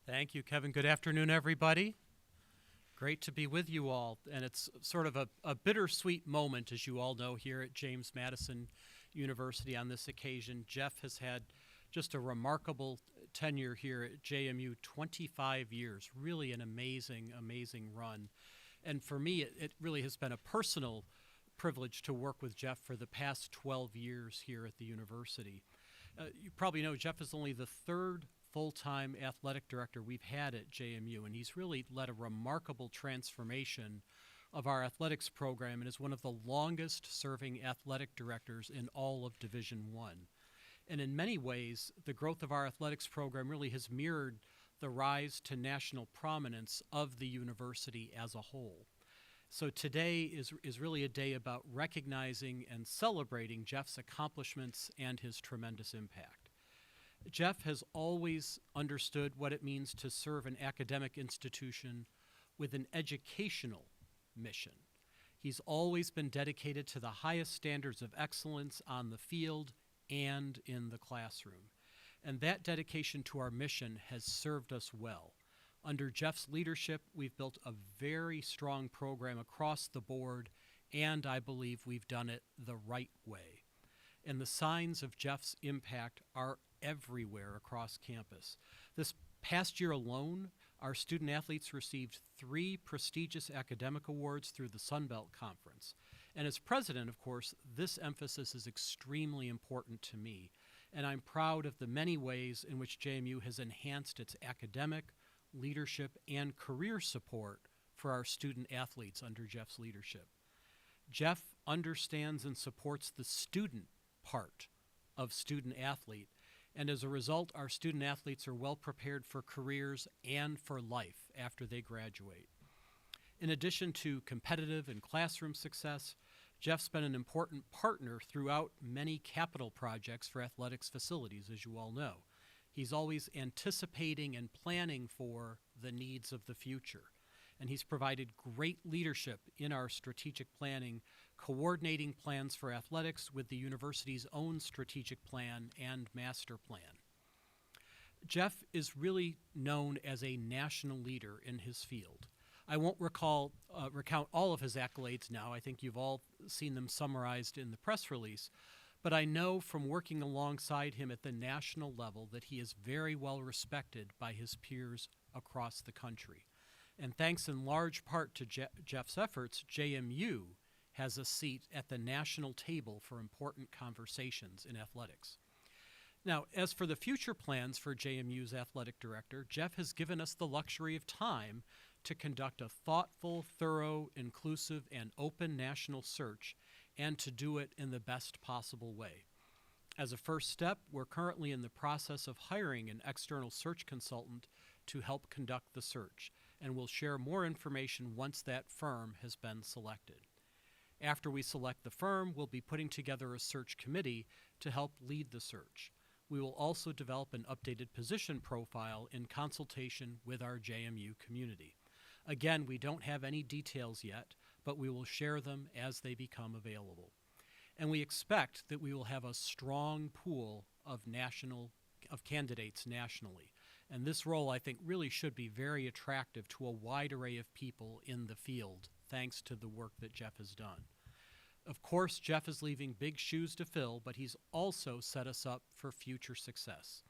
Thank you, Kevin. Good afternoon, everybody. Great to be with you all. And it's sort of a bittersweet moment, as you all know, here at James Madison University on this occasion. Jeff has had just a remarkable tenure here at JMU, 25 years, really an amazing, amazing run. And for me, it really has been a personal privilege to work with Jeff for the past 12 years here at the university. You probably know Jeff is only the third full-time athletic director we've had at JMU, and he's really led a remarkable transformation of our athletics program and is one of the longest-serving athletic directors in all of Division I. And in many ways, the growth of our athletics program really has mirrored the rise to national prominence of the university as a whole. So today is really a day about recognizing and celebrating Jeff's accomplishments and his tremendous impact. Jeff has always understood what it means to serve an academic institution with an educational mission. He's always been dedicated to the highest standards of excellence on the field and in the classroom. And that dedication to our mission has served us well. Under Jeff's leadership, we've built a very strong program across the board, and I believe we've done it the right way. And the signs of Jeff's impact are everywhere across campus. This past year alone, our student athletes received 3 prestigious academic awards through the Sun Belt Conference. And as president, of course, this emphasis is extremely important to me, and I'm proud of the many ways in which JMU has enhanced its academic, leadership, and career support for our student athletes under Jeff's leadership. Jeff understands and supports the student part of student athlete, and as a result, our student athletes are well prepared for careers and for life after they graduate. In addition to competitive and classroom success, Jeff's been an important partner throughout many capital projects for athletics facilities, as you all know. He's always anticipating and planning for the needs of the future. And he's provided great leadership in our strategic planning, coordinating plans for athletics with the university's own strategic plan and master plan. Jeff is really known as a national leader in his field. I won't recount all of his accolades now. I think you've all seen them summarized in the press release. But I know from working alongside him at the national level that he is very well respected by his peers across the country. And thanks in large part to Jeff's efforts, JMU has a seat at the national table for important conversations in athletics. Now, as for the future plans for JMU's athletic director, Jeff has given us the luxury of time to conduct a thoughtful, thorough, inclusive, and open national search, and to do it in the best possible way. As a first step, we're currently in the process of hiring an external search consultant to help conduct the search, and we'll share more information once that firm has been selected. After we select the firm, we'll be putting together a search committee to help lead the search. We will also develop an updated position profile in consultation with our JMU community. Again, we don't have any details yet, but we will share them as they become available. And we expect that we will have a strong pool of candidates nationally. And this role, I think, really should be very attractive to a wide array of people in the field, thanks to the work that Jeff has done. Of course, Jeff is leaving big shoes to fill, but he's also set us up for future success.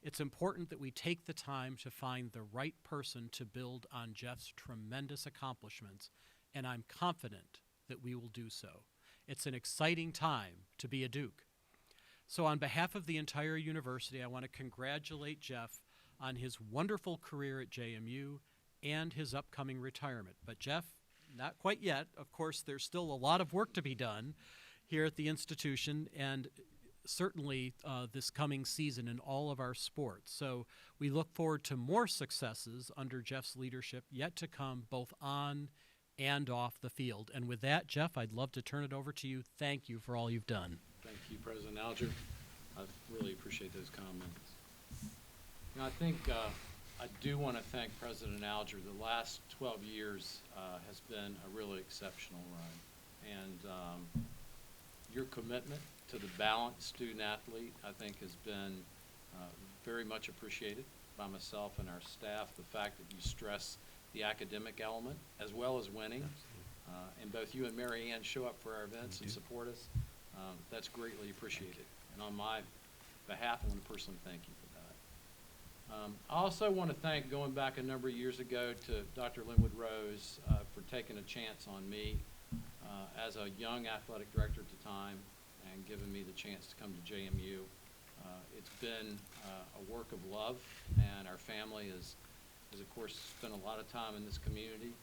It's important that we take the time to find the right person to build on Jeff's tremendous accomplishments, and I'm confident that we will do so. It's an exciting time to be a Duke. So on behalf of the entire university, I want to congratulate Jeff on his wonderful career at JMU and his upcoming retirement. But Jeff, not quite yet. Of course, there's still a lot of work to be done here at the institution, and certainly this coming season in all of our sports. So we look forward to more successes under Jeff's leadership yet to come, both on and off the field. And with that, Jeff, I'd love to turn it over to you. Thank you for all you've done. Thank you, President Alger. I really appreciate those comments. You know, I think I do want to thank President Alger. The last 12 years has been a really exceptional run. And your commitment to the balanced student athlete, I think, has been very much appreciated. by myself and our staff, the fact that you stress the academic element as well as winning. And both you and Mary Ann show up for our events and support us. That's greatly appreciated. And on my behalf, I want to personally thank you for that. I also want to thank, going back a number of years ago, to Dr. Linwood Rose for taking a chance on me as a young athletic director at the time and giving me the chance to come to JMU. It's been a work of love, and our family has of course spent a lot of time in this community.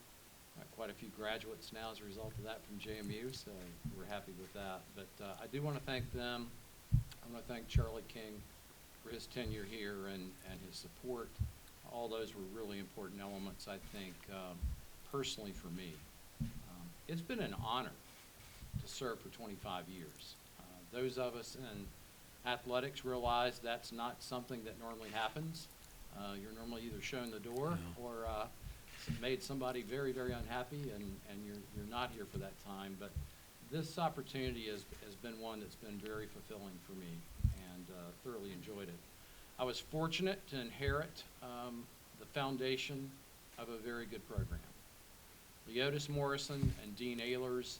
Quite a few graduates now as a result of that from JMU, so we're happy with that. But I do want to thank them. I want to thank Charlie King for his tenure here and his support. All those were really important elements, I think, personally for me. It's been an honor to serve for 25 years. Those of us in athletics realize that's not something that normally happens. You're normally either shown the door or made somebody very, very unhappy, and you're not here for that time. But this opportunity has been one that's been very fulfilling for me, and thoroughly enjoyed it. I was fortunate to inherit the foundation of a very good program. Leotis Morrison and Dean Ehlers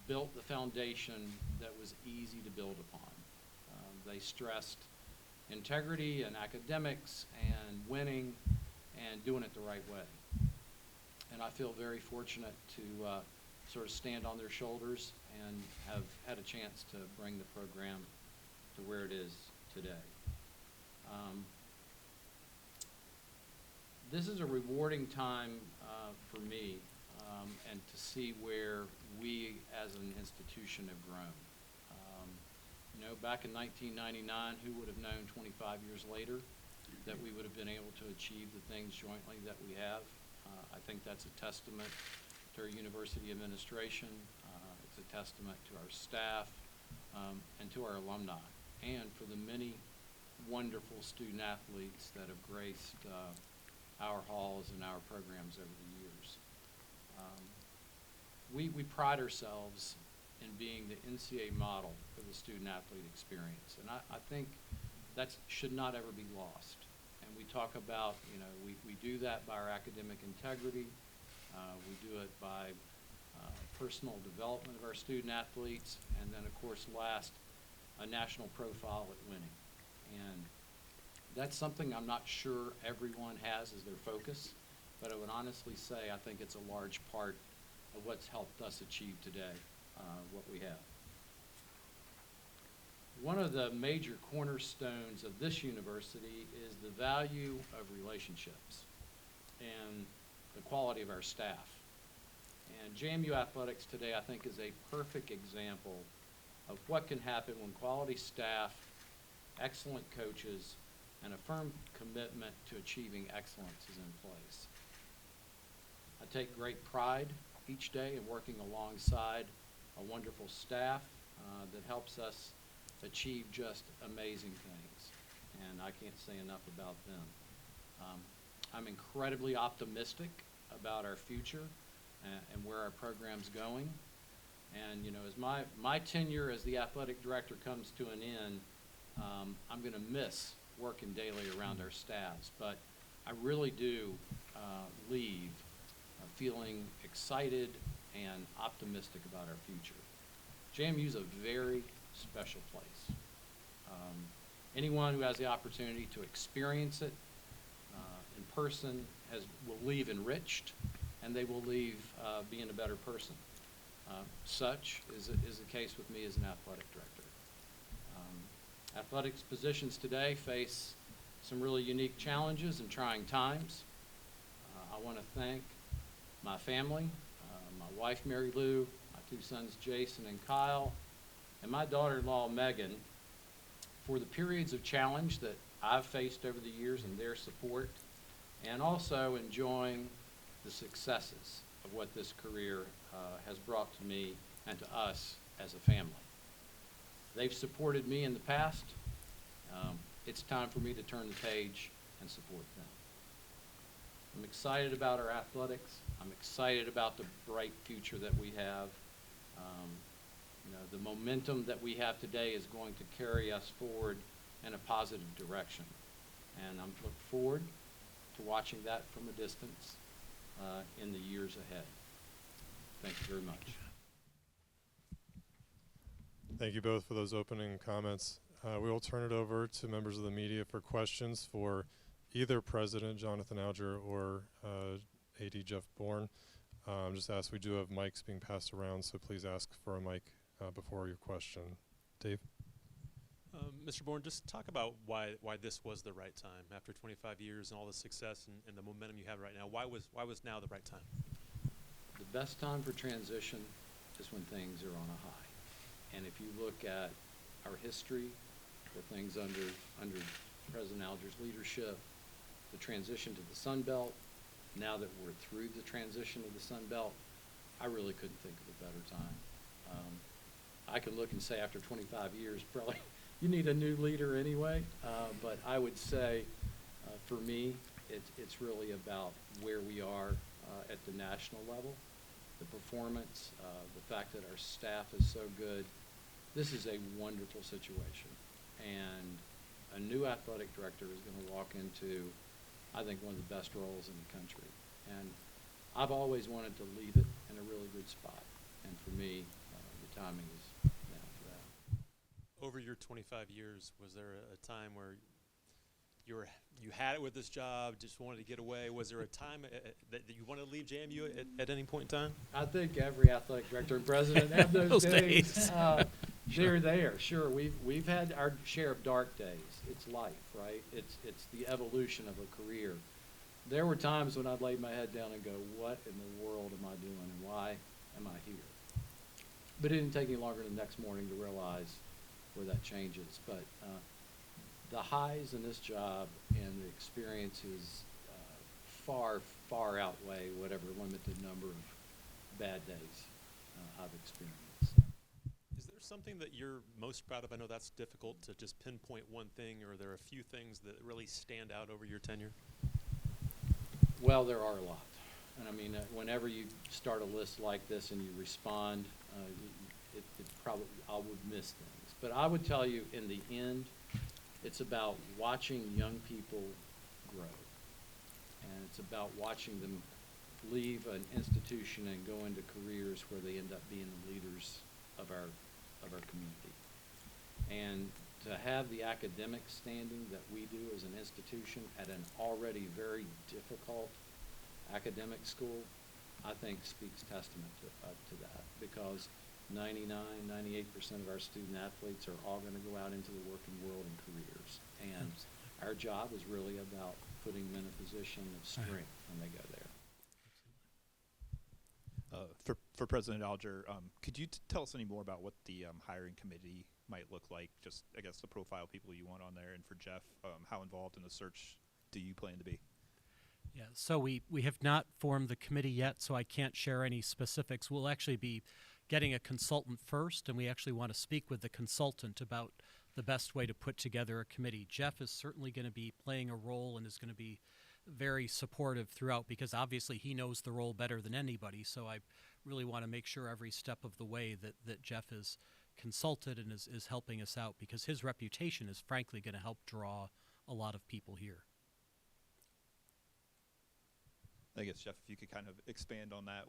built the foundation that was easy to build upon. They stressed integrity and academics and winning and doing it the right way. And I feel very fortunate to sort of stand on their shoulders and have had a chance to bring the program to where it is today. This is a rewarding time for me, and to see where we as an institution have grown. You know, back in 1999, who would have known 25 years later that we would have been able to achieve the things jointly that we have? I think that's a testament to our university administration. It's a testament to our staff and to our alumni, and for the many wonderful student athletes that have graced our halls and our programs over the years. We pride ourselves in being the NCAA model for the student-athlete experience. And I think that should not ever be lost. And we talk about, you know, we do that by our academic integrity. We do it by personal development of our student-athletes. And then, of course, last, a national profile at winning. And that's something I'm not sure everyone has as their focus, but I would honestly say I think it's a large part of what's helped us achieve today what we have. One of the major cornerstones of this university is the value of relationships and the quality of our staff. And JMU Athletics today, I think, is a perfect example of what can happen when quality staff, excellent coaches, and a firm commitment to achieving excellence is in place. I take great pride each day in working alongside a wonderful staff that helps us achieve just amazing things, and I can't say enough about them. I'm incredibly optimistic about our future and where our program's going. And, you know, as my tenure as the athletic director comes to an end, I'm going to miss working daily around our staffs, but I really do leave feeling excited and optimistic about our future. JMU is a very special place. Anyone who has the opportunity to experience it in person will leave enriched, and they will leave being a better person. Such is the case with me as an athletic director. Athletics positions today face some really unique challenges and trying times. I want to thank my family, my wife Mary Lou, my two sons Jason and Kyle, and my daughter-in-law Megan for the periods of challenge that I've faced over the years and their support, and also enjoying the successes of what this career has brought to me and to us as a family. They've supported me in the past. It's time for me to turn the page and support them. I'm excited about our athletics. I'm excited about the bright future that we have. You know, the momentum that we have today is going to carry us forward in a positive direction. And I'm looking forward to watching that from a distance in the years ahead. Thank you very much. Thank you both for those opening comments. We will turn it over to members of the media for questions for either President Jonathan Alger or AD Jeff Bourne. Just ask, we do have mics being passed around, so please ask for a mic before your question. Dave? Mr. Bourne, just talk about why this was the right time after 25 years and all the success and the momentum you have right now. Why was now the right time? The best time for transition is when things are on a high. And if you look at our history, the things under President Alger's leadership, the transition to the Sun Belt, now that we're through the transition of the Sun Belt, I really couldn't think of a better time. I could look and say after 25 years, probably you need a new leader anyway, but I would say for me, it's really about where we are at the national level, the performance, the fact that our staff is so good. This is a wonderful situation, and a new athletic director is going to walk into, I think, one of the best roles in the country. And I've always wanted to leave it in a really good spot, and for me, the timing is now for that. Over your 25 years, was there a time where you had it with this job, just wanted to get away? Was there a time that you wanted to leave JMU at any point in time? I think every athletic director and president have those days. They're there, sure. We've had our share of dark days. It's life, right? It's the evolution of a career. There were times when I'd lay my head down and go, what in the world am I doing and why am I here? But it didn't take any longer than the next morning to realize where that changes. But the highs in this job and the experiences far, far outweigh whatever limited number of bad days I've experienced. Is there something that you're most proud of? I know that's difficult to just pinpoint one thing, or are there a few things that really stand out over your tenure? Well, there are a lot. And I mean, whenever you start a list like this and you respond, it probably, I would miss things. But I would tell you, in the end, it's about watching young people grow. And it's about watching them leave an institution and go into careers where they end up being the leaders of our community. And to have the academic standing that we do as an institution at an already very difficult academic school, I think speaks testament to that, because 99, 98% of our student athletes are all going to go out into the working world and careers. And our job is really about putting them in a position of strength when they go there. For President Alger, could you tell us any more about what the hiring committee might look like? Just, I guess, the profile of people you want on there. And for Jeff, how involved in the search do you plan to be? Yeah, so we have not formed the committee yet, so I can't share any specifics. We'll actually be getting a consultant first, and we actually want to speak with the consultant about the best way to put together a committee. Jeff is certainly going to be playing a role and is going to be very supportive throughout, because obviously he knows the role better than anybody, so I really want to make sure every step of the way that Jeff is consulted and is helping us out, because his reputation is frankly going to help draw a lot of people here. I guess, Jeff, if you could kind of expand on that,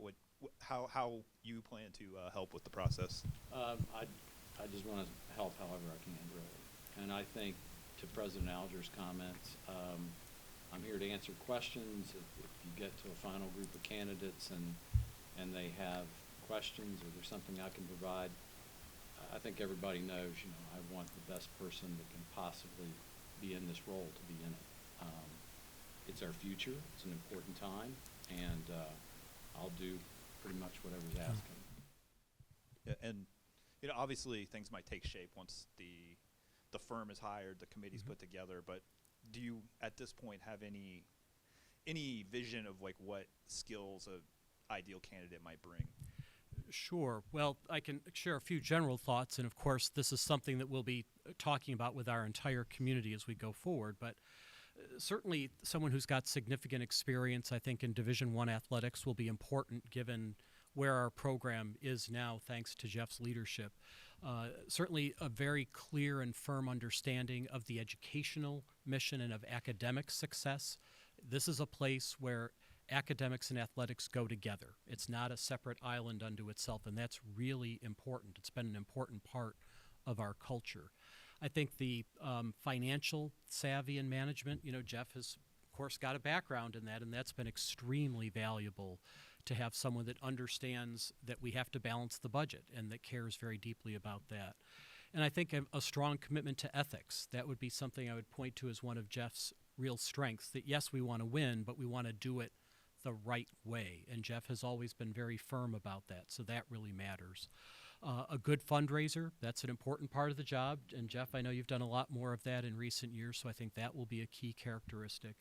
how you plan to help with the process. I just want to help however I can, really. And I think, to President Alger's comments, I'm here to answer questions. If you get to a final group of candidates and they have questions or there's something I can provide, I think everybody knows, I want the best person that can possibly be in this role to be in it. It's our future. It's an important time, and I'll do pretty much whatever's asking. Yeah, and obviously things might take shape once the firm is hired, the committee's put together. But do you, at this point, have any vision of like what skills an ideal candidate might bring? Sure. Well, I can share a few general thoughts, and of course, this is something that we'll be talking about with our entire community as we go forward. But certainly, someone who's got significant experience, I think, in Division I athletics will be important, given where our program is now, thanks to Jeff's leadership. Certainly a very clear and firm understanding of the educational mission and of academic success. This is a place where academics and athletics go together. It's not a separate island unto itself, and that's really important. It's been an important part of our culture. I think the financial savvy and management, Jeff has, of course, got a background in that, and that's been extremely valuable to have someone that understands that we have to balance the budget and that cares very deeply about that. And I think a strong commitment to ethics. That would be something I would point to as one of Jeff's real strengths, that yes, we want to win, but we want to do it the right way. And Jeff has always been very firm about that, so that really matters. A good fundraiser, that's an important part of the job. And Jeff, I know you've done a lot more of that in recent years, so I think that will be a key characteristic.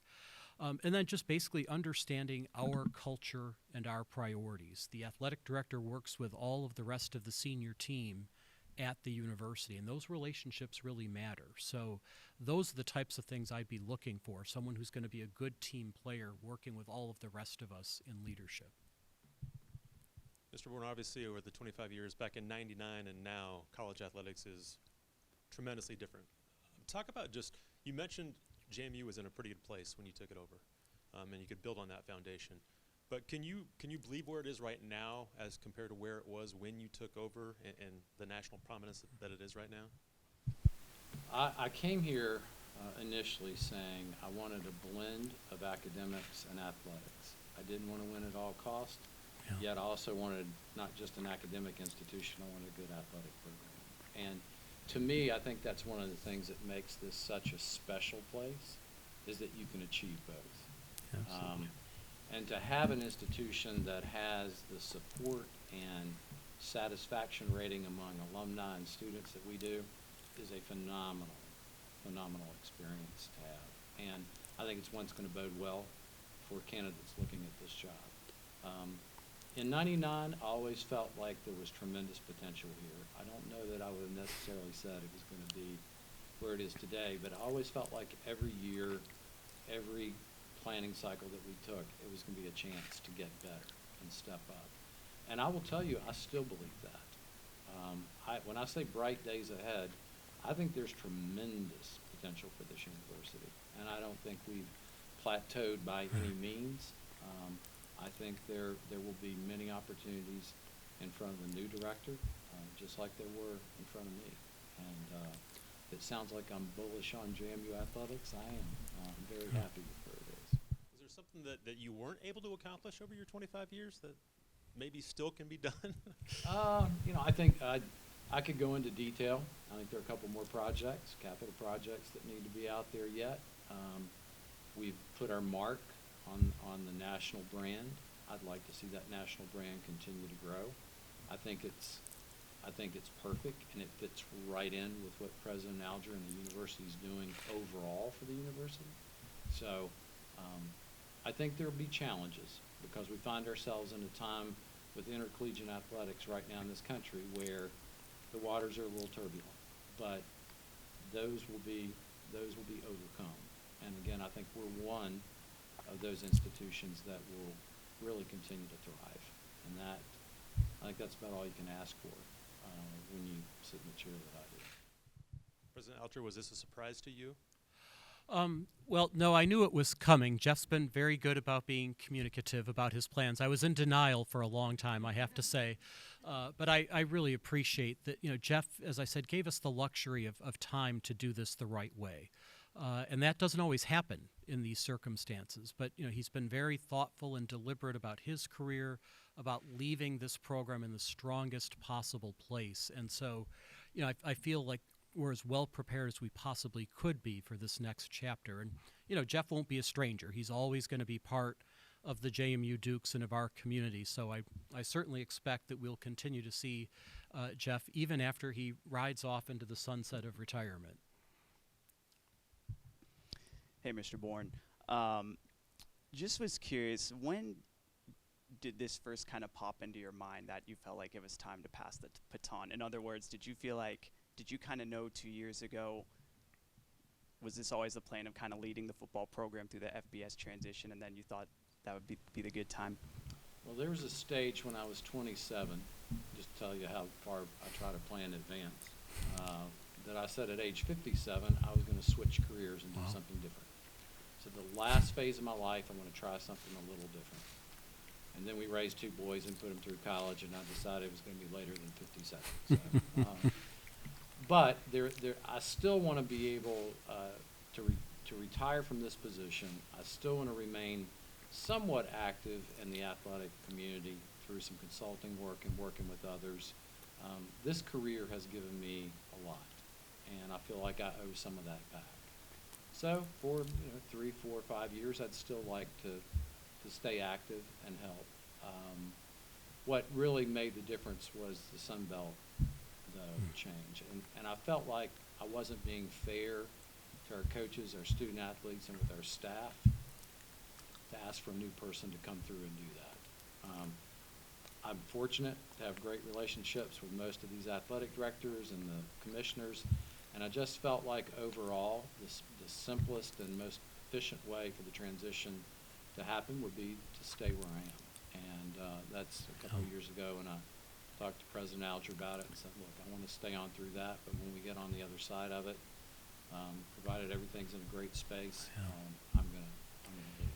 And then just basically understanding our culture and our priorities. The athletic director works with all of the rest of the senior team at the university, and those relationships really matter. So those are the types of things I'd be looking for, someone who's going to be a good team player working with all of the rest of us in leadership. Mr. Bourne, obviously over the 25 years back in '99 and now, college athletics is tremendously different. Talk about you mentioned JMU was in a pretty good place when you took it over, and you could build on that foundation. But can you believe where it is right now as compared to where it was when you took over and the national prominence that it is right now? I came here initially saying I wanted a blend of academics and athletics. I didn't want to win at all costs, yet I also wanted not just an academic institution, I wanted a good athletic program. And to me, I think that's one of the things that makes this such a special place, is that you can achieve both. Absolutely. And to have an institution that has the support and satisfaction rating among alumni and students that we do is a phenomenal experience to have. And I think it's one that's going to bode well for candidates looking at this job. In '99, I always felt like there was tremendous potential here. I don't know that I would have necessarily said it was going to be where it is today, but I always felt like every year, every planning cycle that we took, it was going to be a chance to get better and step up. And I will tell you, I still believe that. When I say bright days ahead, I think there's tremendous potential for this university. And I don't think we've plateaued by any means. I think there will be many opportunities in front of the new director, just like there were in front of me. And it sounds like I'm bullish on JMU athletics. I am. I'm very happy with where it is. Is there something that you weren't able to accomplish over your 25 years that maybe still can be done? I think I could go into detail. I think there are a couple more projects, capital projects, that need to be out there yet. We've put our mark on the national brand. I'd like to see that national brand continue to grow. I think it's perfect, and it fits right in with what President Alger and the university is doing overall for the university. So I think there will be challenges, because we find ourselves in a time with intercollegiate athletics right now in this country where the waters are a little turbulent, but those will be overcome. And again, I think we're one of those institutions that will really continue to thrive. And I think that's about all you can ask for when you sit in the chair that I do. President Alger, was this a surprise to you? Well, no, I knew it was coming. Jeff's been very good about being communicative about his plans. I was in denial for a long time, I have to say. But I really appreciate that, Jeff, as I said, gave us the luxury of time to do this the right way. And that doesn't always happen in these circumstances. But, he's been very thoughtful and deliberate about his career, about leaving this program in the strongest possible place. And so, I feel like we're as well prepared as we possibly could be for this next chapter. And, Jeff won't be a stranger. He's always going to be part of the JMU Dukes and of our community. So I certainly expect that we'll continue to see Jeff even after he rides off into the sunset of retirement. Hey, Mr. Bourne. Just was curious, when did this first kind of pop into your mind that you felt like it was time to pass the baton? In other words, did you kind of know 2 years ago, was this always the plan of kind of leading the football program through the FBS transition, and then you thought that would be the good time? Well, there was a stage when I was 27. just tell you how far I try to plan in advance. That I said at age 57, I was going to switch careers and do Wow. something different. So the last phase of my life, I'm going to try something a little different. And then we raised 2 boys and put them through college, and I decided it was going to be later than 57. So, but I still want to be able to retire from this position. I still want to remain somewhat active in the athletic community through some consulting work and working with others. This career has given me a lot, and I feel like I owe some of that back. So for 3, 4, 5 years, I'd still like to stay active and help. What really made the difference was the Sun Belt change, and I felt like I wasn't being fair to our coaches, our student athletes, and with our staff to ask for a new person to come through and do that. I'm fortunate to have great relationships with most of these athletic directors and the commissioners, and I just felt like overall the simplest and most efficient way for the transition to happen would be to stay where I am. And that's a couple of years ago when I talked to President Alger about it and said, look, I want to stay on through that, but when we get on the other side of it, provided everything's in a great space, I'm gonna leave.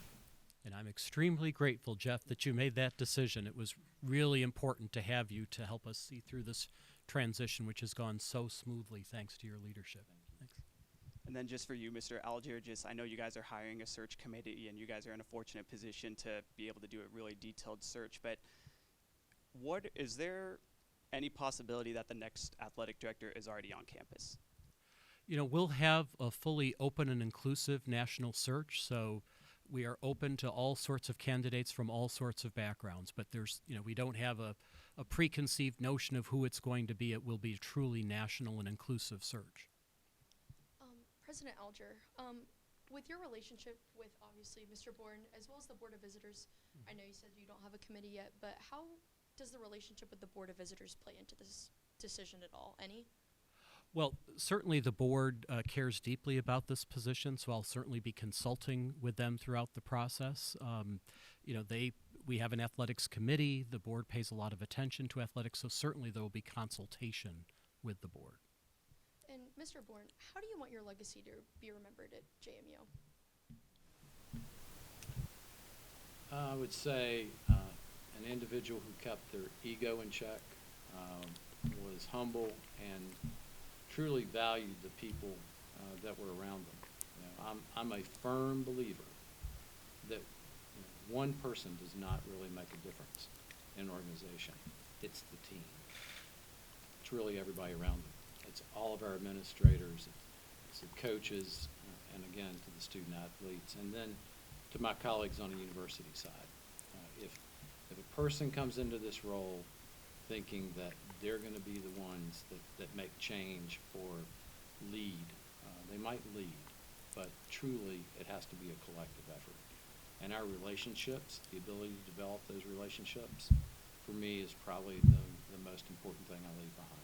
And I'm extremely grateful, Jeff, that you made that decision. It was really important to have you to help us see through this transition, which has gone so smoothly thanks to your leadership. Thanks. And then just for you, Mr. Alger, I know you guys are hiring a search committee, and you guys are in a fortunate position to be able to do a really detailed search. But is there any possibility that the next athletic director is already on campus? We'll have a fully open and inclusive national search, so we are open to all sorts of candidates from all sorts of backgrounds. But we don't have a preconceived notion of who it's going to be. It will be a truly national and inclusive search. President Alger, with your relationship with obviously Mr. Bourne as well as the Board of Visitors, I know you said you don't have a committee yet, but how does the relationship with the Board of Visitors play into this decision at all? Any? Well, certainly the board cares deeply about this position, so I'll certainly be consulting with them throughout the process. We have an athletics committee. The board pays a lot of attention to athletics, so certainly there will be consultation with the board. And Mr. Bourne, how do you want your legacy to be remembered at JMU? I would say an individual who kept their ego in check, was humble, and truly valued the people that were around them. I'm a firm believer that one person does not really make a difference in an organization. It's the team. It's really everybody around them. It's all of our administrators, it's the coaches, and again, to the student athletes, and then to my colleagues on the university side. If a person comes into this role thinking that they're going to be the ones that make change or lead, they might lead, but truly it has to be a collective effort. And our relationships, the ability to develop those relationships, for me is probably the most important thing I leave behind.